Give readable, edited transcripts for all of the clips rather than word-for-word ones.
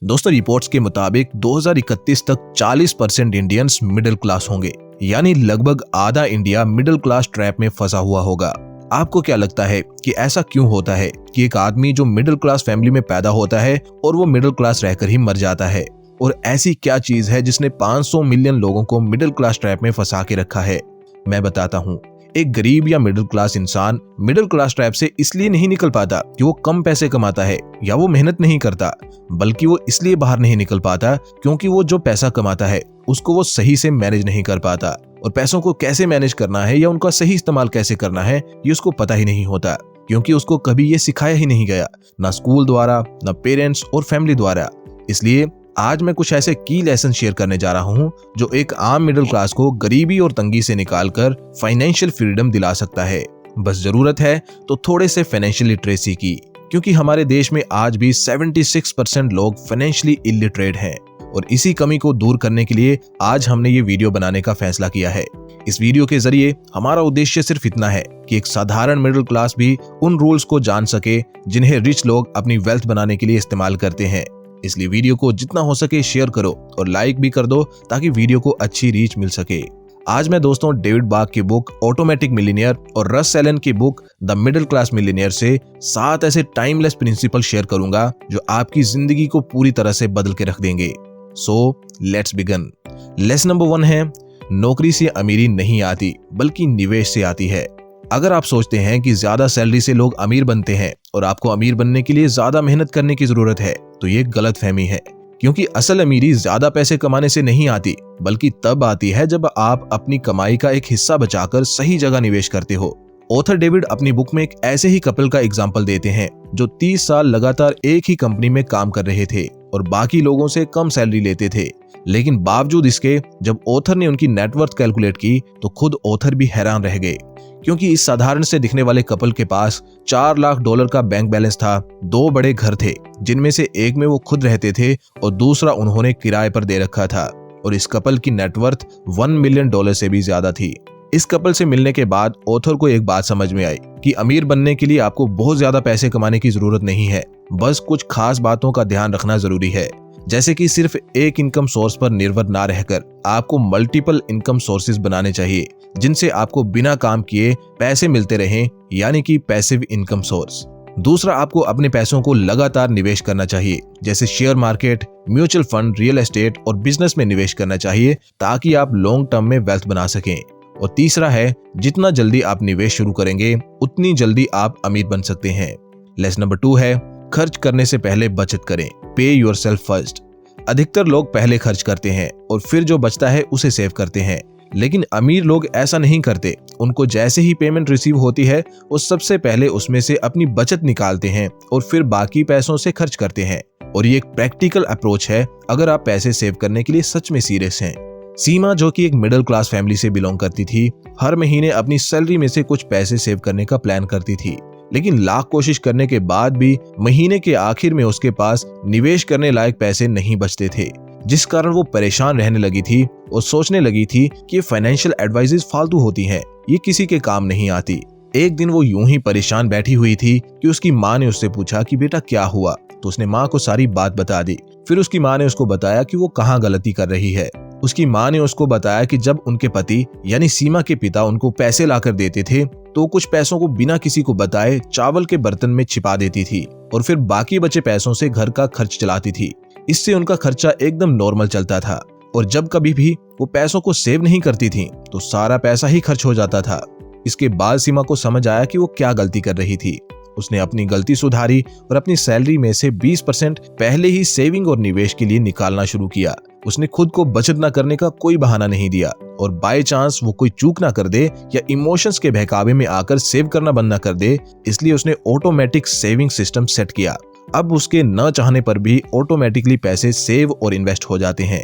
दोस्तों, रिपोर्ट्स के मुताबिक 2031 तक 40% इंडियंस मिडिल क्लास होंगे, यानी लगभग आधा इंडिया मिडिल क्लास ट्रैप में फंसा हुआ होगा। आपको क्या लगता है कि ऐसा क्यों होता है कि एक आदमी जो मिडिल क्लास फैमिली में पैदा होता है और वो मिडिल क्लास रहकर ही मर जाता है? और ऐसी क्या चीज है जिसने 500 मिलियन लोगों को मिडिल क्लास ट्रैप में फंसा के रखा है? मैं बताता हूँ। एक गरीब या मिडिल क्लास इंसान मिडिल क्लास ट्रैप से इसलिए नहीं निकल पाता कि वो कम पैसे कमाता है या वो मेहनत नहीं करता, बल्कि वो इसलिए बाहर नहीं निकल पाता क्योंकि वो जो पैसा कमाता है उसको वो सही से मैनेज नहीं कर पाता। और पैसों को कैसे मैनेज करना है या उनका सही इस्तेमाल कैसे करना है ये उसको पता ही नहीं होता, क्योंकि उसको कभी ये सिखाया ही नहीं गया, ना स्कूल द्वारा, ना पेरेंट्स और फैमिली द्वारा। इसलिए आज मैं कुछ ऐसे की लेसन शेयर करने जा रहा हूँ जो एक आम मिडिल क्लास को गरीबी और तंगी से निकालकर फाइनेंशियल फ्रीडम दिला सकता है। बस जरूरत है तो थोड़े से फाइनेंशियल लिटरेसी की, क्योंकि हमारे देश में आज भी 76% लोग फाइनेंशियली इलिटरेट हैं। और इसी कमी को दूर करने के लिए आज हमने ये वीडियो बनाने का फैसला किया है। इस वीडियो के जरिए हमारा उद्देश्य सिर्फ इतना है कि एक साधारण मिडिल क्लास भी उन रूल्स को जान सके जिन्हें रिच लोग अपनी वेल्थ बनाने के लिए इस्तेमाल करते हैं। इसलिए वीडियो को जितना हो सके शेयर करो और लाइक भी कर दो ताकि वीडियो को अच्छी रीच मिल सके। आज मैं दोस्तों डेविड बाग की बुक ऑटोमेटिक मिलियनियर और रस एलन की book the middle class millionaire से 7 ऐसे टाइमलेस प्रिंसिपल शेयर करूंगा जो आपकी जिंदगी को पूरी तरह से बदल के रख देंगे। So let's begin. Lesson number 1 है, नौकरी से अमीरी नहीं आती बल्कि निवेश से आती है। अगर आप सोचते हैं कि ज्यादा सैलरी से लोग अमीर बनते हैं और आपको अमीर बनने के लिए ज्यादा मेहनत करने की जरूरत है, तो ये गलत फहमी है, क्योंकि असल अमीरी ज्यादा पैसे कमाने से नहीं आती बल्कि तब आती है जब आप अपनी कमाई का एक हिस्सा बचाकर सही जगह निवेश करते हो। ऑथर डेविड अपनी बुक में एक ऐसे ही कपल का एग्जाम्पल देते हैं जो 30 साल लगातार एक ही कंपनी में काम कर रहे थे और बाकी लोगों से कम सैलरी लेते थे। लेकिन बावजूद इसके जब ऑथर ने उनकी नेटवर्थ कैलकुलेट की तो खुद ऑथर भी हैरान रह गए, क्योंकि इस साधारण से दिखने वाले कपल के पास $4 लाख का बैंक बैलेंस था, 2 बड़े घर थे जिनमें से एक में वो खुद रहते थे और दूसरा उन्होंने किराए पर दे रखा था। और इस कपल की नेटवर्थ $1 मिलियन से भी ज्यादा थी। इस कपल से मिलने के बाद ऑथर को एक बात समझ में आई कि अमीर बनने के लिए आपको बहुत ज्यादा पैसे कमाने की जरूरत नहीं है, बस कुछ खास बातों का ध्यान रखना जरूरी है, जैसे कि सिर्फ एक इनकम सोर्स पर निर्भर ना रहकर आपको मल्टीपल इनकम सोर्सेज बनाने चाहिए जिनसे आपको बिना काम किए पैसे मिलते रहें, यानी कि पैसिव इनकम सोर्स। दूसरा, आपको अपने पैसों को लगातार निवेश करना चाहिए, जैसे share market, mutual fund, real estate और बिजनेस में निवेश करना चाहिए ताकि आप लॉन्ग टर्म में वेल्थ बना सकें। और तीसरा है, जितना जल्दी आप निवेश शुरू करेंगे उतनी जल्दी आप अमीर बन सकते हैं। लेसन नंबर 2 है, खर्च करने से पहले बचत करें। पे योरसेल्फ फर्स्ट। अधिकतर लोग पहले खर्च करते हैं और फिर जो बचता है उसे सेव करते हैं, लेकिन अमीर लोग ऐसा नहीं करते। उनको जैसे ही पेमेंट रिसीव होती है वो सबसे पहले उसमें से अपनी बचत निकालते हैं और फिर बाकी पैसों से खर्च करते हैं। और ये एक प्रैक्टिकल अप्रोच है अगर आप पैसे सेव करने के लिए सच में सीरियस हैं। सीमा, जो कि एक मिडिल क्लास फैमिली से बिलोंग करती थी, हर महीने अपनी सैलरी में से कुछ पैसे सेव करने का प्लान करती थी, लेकिन लाख कोशिश करने के बाद भी महीने के आखिर में उसके पास निवेश करने लायक पैसे नहीं बचते थे, जिस कारण वो परेशान रहने लगी थी और सोचने लगी थी कि ये फाइनेंशियल एडवाइजेस फालतू होती हैं, ये किसी के काम नहीं आती। एक दिन वो यूं ही परेशान बैठी हुई थी कि उसकी माँ ने उससे पूछा कि बेटा क्या हुआ, तो उसने माँ को सारी बात बता दी। फिर उसकी माँ ने उसको बताया कि वो कहाँ गलती कर रही है। उसकी माँ ने उसको बताया कि जब उनके पति यानी सीमा के पिता उनको पैसे लाकर देते थे तो कुछ पैसों को बिना किसी को बताए चावल के बर्तन में छिपा देती थी और फिर बाकी बचे पैसों से घर का खर्च चलाती थी। इससे उनका खर्चा एकदम नॉर्मल चलता था और जब कभी भी वो पैसों को सेव नहीं करती थी तो सारा पैसा ही खर्च हो जाता था। इसके बाद सीमा को समझ आया कि वो क्या गलती कर रही थी। उसने अपनी गलती सुधारी और अपनी सैलरी में से 20% पहले ही सेविंग और निवेश के लिए निकालना शुरू किया। उसने खुद को बचत न करने का कोई बहाना नहीं दिया और बाय चांस वो कोई चूक ना कर दे या इमोशंस के बहकावे में आकर सेव करना बंद ना कर दे, इसलिए उसने ऑटोमेटिक सेविंग सिस्टम सेट किया। अब उसके न चाहने पर भी ऑटोमेटिकली पैसे सेव और इन्वेस्ट हो जाते हैं।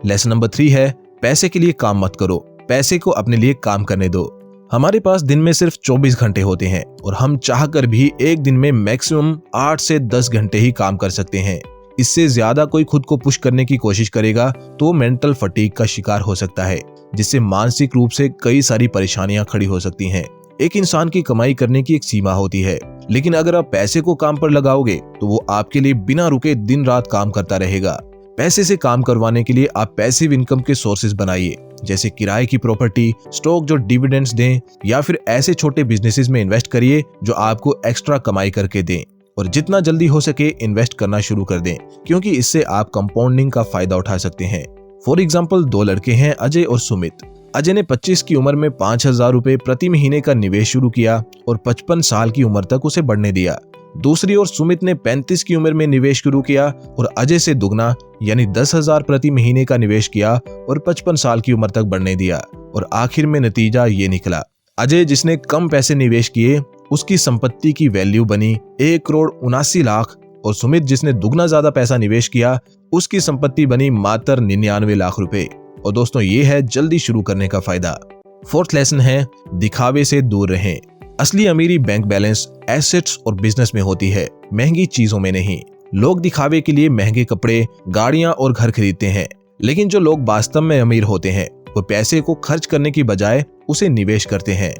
लेसन नंबर 3 है, पैसे के लिए काम मत करो, पैसे को अपने लिए काम करने दो। हमारे पास दिन में सिर्फ 24 घंटे होते हैं और हम चाहकर भी एक दिन में मैक्सिमम 8 से 10 घंटे ही काम कर सकते हैं। इससे ज्यादा कोई खुद को पुश करने की कोशिश करेगा तो मेंटल फटीग का शिकार हो सकता है, जिससे मानसिक रूप से कई सारी परेशानियां खड़ी हो सकती हैं। एक इंसान की कमाई करने की एक सीमा होती है, लेकिन अगर आप पैसे को काम पर लगाओगे तो वो आपके लिए बिना रुके दिन रात काम करता रहेगा। पैसे से काम करवाने के लिए आप पैसिव इनकम के सोर्सेज बनाइए, जैसे किराए की प्रॉपर्टी, स्टॉक जो डिविडेंड्स दें, या फिर ऐसे छोटे बिजनेसेस में इन्वेस्ट करिए जो आपको एक्स्ट्रा कमाई करके दें। और जितना जल्दी हो सके इन्वेस्ट करना शुरू कर दें, क्योंकि इससे आप कंपाउंडिंग का फायदा उठा सकते हैं। फॉर एग्जाम्पल, 2 लड़के हैं, अजय और सुमित। अजय ने 25 की उम्र में 5,000 रुपए प्रति महीने का निवेश शुरू किया और 55 साल की उम्र तक उसे बढ़ने दिया। दूसरी ओर सुमित ने 35 की उम्र में निवेश शुरू किया और अजय से दुगना यानी 10,000 प्रति महीने का निवेश किया और 55 साल की उम्र तक बढ़ने दिया। और आखिर में नतीजा ये निकला, अजय जिसने कम पैसे निवेश किए उसकी संपत्ति की वैल्यू बनी 1,79,00,000 और सुमित जिसने दुगना ज्यादा पैसा निवेश किया उसकी संपत्ति बनी मात्र 99 लाख रुपए। और दोस्तों, ये है जल्दी शुरू करने का फायदा। 4th लेसन है, दिखावे से दूर रहें। असली अमीरी बैंक बैलेंस, एसेट्स और बिजनेस में होती है, महंगी चीजों में नहीं। लोग दिखावे के लिए महंगे कपड़े, गाड़ियां और घर खरीदते हैं, लेकिन जो लोग वास्तव में अमीर होते हैं वो पैसे को खर्च करने की बजाय उसे निवेश करते हैं।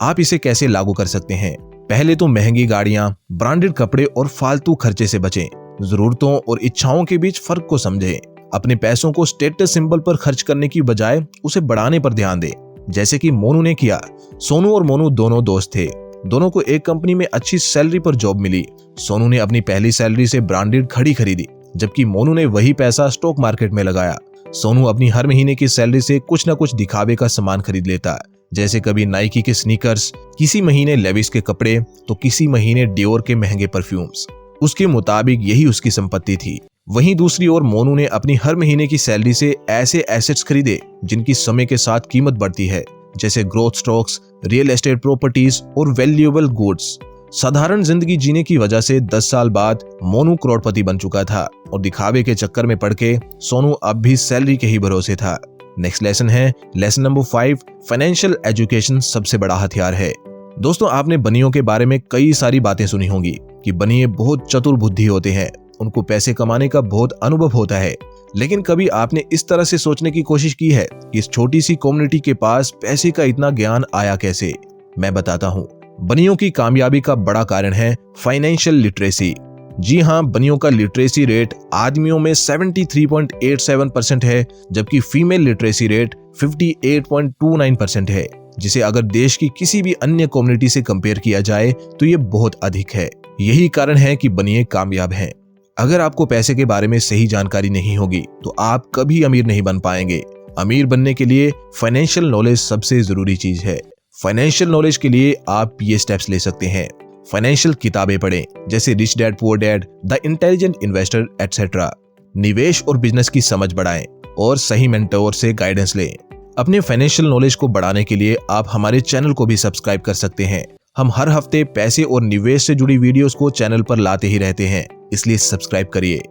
आप इसे कैसे लागू कर सकते हैं? पहले तो महंगी गाड़ियां, ब्रांडेड कपड़े और फालतू खर्चे से बचें। जरूरतों और इच्छाओं के बीच फर्क को समझें। अपने पैसों को स्टेटस सिंबल पर खर्च करने की बजाय उसे बढ़ाने पर ध्यान दें, जैसे कि मोनू ने किया। सोनू और मोनू दोनों दोस्त थे। दोनों को एक कंपनी में अच्छी सैलरी पर जॉब मिली। सोनू ने अपनी पहली सैलरी से ब्रांडेड घड़ी खरीदी, जबकि मोनू ने वही पैसा स्टॉक मार्केट में लगाया। सोनू अपनी हर महीने की सैलरी से कुछ न कुछ दिखावे का सामान खरीद लेता, जैसे कभी नाइकी के स्नीकर्स, किसी महीने लेविस के कपड़े, तो किसी महीने डियोर के महंगे परफ्यूम्स। उसके मुताबिक यही उसकी संपत्ति थी। वहीं दूसरी ओर मोनू ने अपनी हर महीने की सैलरी से ऐसे एसेट्स खरीदे जिनकी समय के साथ कीमत बढ़ती है, जैसे growth stocks, real estate properties और वैल्यूएबल गुड्स। साधारण जिंदगी जीने की वजह से 10 साल बाद मोनू करोड़पति बन चुका था और दिखावे के चक्कर में पड़ के सोनू अब भी सैलरी के ही भरोसे था। नेक्स्ट लेसन है लेसन नंबर 5, फाइनेंशियल एजुकेशन सबसे बड़ा हथियार है। दोस्तों, आपने बनियों के बारे में कई सारी बातें सुनी होंगी कि बनिए बहुत चतुर बुद्धि होते हैं, उनको पैसे कमाने का बहुत अनुभव होता है। लेकिन कभी आपने इस तरह से सोचने की कोशिश की है कि इस छोटी सी कम्युनिटी के पास पैसे का इतना ज्ञान आया कैसे? मैं बताता हूँ। बनियों की कामयाबी का बड़ा कारण है फाइनेंशियल लिटरेसी। जी हाँ, बनियों का लिटरेसी रेट आदमियों में 73.87% है, जबकि फीमेल लिटरेसी रेट 58.29% है, जिसे अगर देश की किसी भी अन्य कम्युनिटी से कंपेयर किया जाए तो ये बहुत अधिक है। यही कारण है कि बनिए कामयाब हैं। अगर आपको पैसे के बारे में सही जानकारी नहीं होगी तो आप कभी अमीर नहीं बन पाएंगे। अमीर बनने के लिए फाइनेंशियल नॉलेज सबसे जरूरी चीज है। फाइनेंशियल नॉलेज के लिए आप ये स्टेप्स ले सकते हैं। फाइनेंशियल किताबें पढ़ें, जैसे rich dad poor dad, the intelligent investor etcetera. निवेश और बिजनेस की समझ बढ़ाएं और सही मेंटोर से गाइडेंस लें। अपने फाइनेंशियल नॉलेज को बढ़ाने के लिए आप हमारे चैनल को भी सब्सक्राइब कर सकते हैं। हम हर हफ्ते पैसे और निवेश से जुड़ी वीडियोस को चैनल पर लाते ही रहते हैं, इसलिए सब्सक्राइब करिए।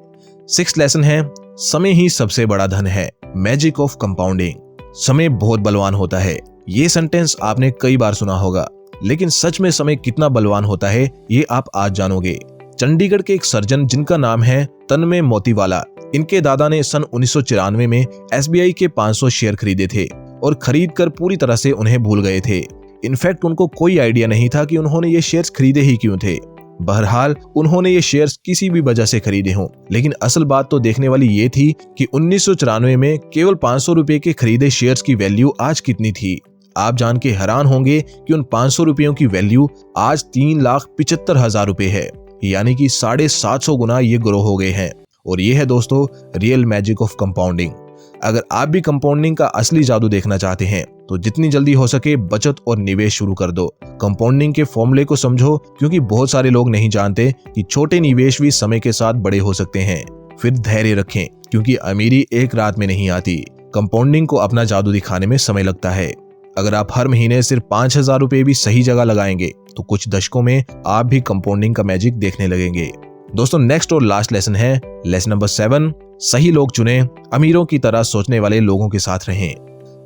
6th लेसन है, समय ही सबसे बड़ा धन है, मैजिक ऑफ कंपाउंडिंग। समय बहुत बलवान होता है। ये सेंटेंस आपने कई बार सुना होगा, लेकिन सच में समय कितना बलवान होता है ये आप आज जानोगे। चंडीगढ़ के एक सर्जन जिनका नाम है तन्मय मोतीवाला, इनके दादा ने सन 1994 में SBI के 500 शेयर खरीदे थे और खरीद कर पूरी तरह से उन्हें भूल गए थे। इनफैक्ट उनको कोई आइडिया नहीं था कि उन्होंने ये शेयर्स खरीदे ही क्यों थे। बहरहाल उन्होंने ये शेयर्स किसी भी वजह से खरीदे हों, लेकिन असल बात तो देखने वाली ये थी कि 1994 में केवल 500 रुपए के खरीदे शेयर्स की वैल्यू आज कितनी थी। आप जान के हैरान होंगे कि उन 500 रुपयों की वैल्यू आज 3,75,000 रुपए है, यानी कि 750 गुना ये ग्रो हो गए हैं। और ये है दोस्तों रियल मैजिक ऑफ कंपाउंडिंग। अगर आप भी कंपाउंडिंग का असली जादू देखना चाहते हैं तो जितनी जल्दी हो सके बचत और निवेश शुरू कर दो। कंपाउंडिंग के फॉर्मूले को समझो, क्योंकि बहुत सारे लोग नहीं जानते कि छोटे निवेश भी समय के साथ बड़े हो सकते हैं। फिर धैर्य रखें, क्योंकि अमीरी एक रात में नहीं आती। कंपाउंडिंग को अपना जादू दिखाने में समय लगता है। अगर आप हर महीने सिर्फ 5,000 रुपए भी सही जगह लगाएंगे तो कुछ दशकों में आप भी कंपाउंडिंग का मैजिक देखने लगेंगे। दोस्तों, नेक्स्ट और लास्ट लेसन है लेसन नंबर 7, सही लोग चुनें, अमीरों की तरह सोचने वाले लोगों के साथ रहें।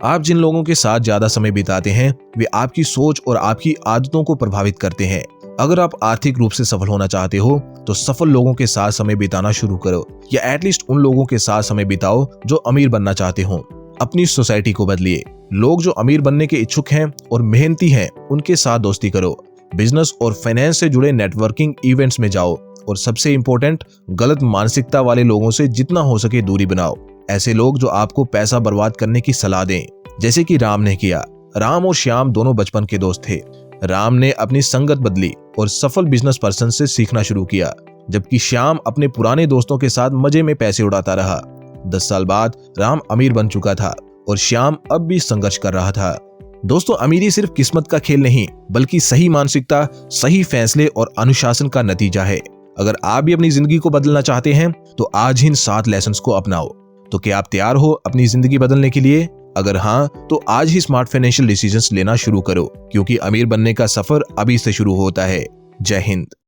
आप जिन लोगों के साथ ज्यादा समय बिताते हैं वे आपकी सोच और आपकी आदतों को प्रभावित करते हैं। अगर आप आर्थिक रूप से सफल होना चाहते हो तो सफल लोगों के साथ समय बिताना शुरू करो, या एटलीस्ट उन लोगों के साथ समय बिताओ जो अमीर बनना चाहते हो। अपनी सोसाइटी को बदलिए, लोग जो अमीर बनने के इच्छुक हैं और मेहनती हैं उनके साथ दोस्ती करो। बिजनेस और फाइनेंस से जुड़े नेटवर्किंग इवेंट्स में जाओ और सबसे इम्पोर्टेंट, गलत मानसिकता वाले लोगों से जितना हो सके दूरी बनाओ। ऐसे लोग जो आपको पैसा बर्बाद करने की सलाह दें, जैसे कि राम ने किया। राम और श्याम दोनों बचपन के दोस्त थे। राम ने अपनी संगत बदली और सफल बिजनेस पर्सन से सीखना शुरू किया, जबकि श्याम अपने पुराने दोस्तों के साथ मजे में पैसे उड़ाता रहा। 10 साल बाद राम अमीर बन चुका था और श्याम अब भी संघर्ष कर रहा था। दोस्तों, अमीरी सिर्फ किस्मत का खेल नहीं, बल्कि सही मानसिकता, सही फैसले और अनुशासन का नतीजा है। अगर आप भी अपनी जिंदगी को बदलना चाहते हैं तो आज ही इन 7 लेसन्स को अपनाओ। तो क्या आप तैयार हो अपनी जिंदगी बदलने के लिए? अगर हाँ, तो आज ही स्मार्ट फाइनेंशियल डिसीजंस लेना शुरू करो, क्योंकि अमीर बनने का सफर अभी से शुरू होता है। जय हिंद।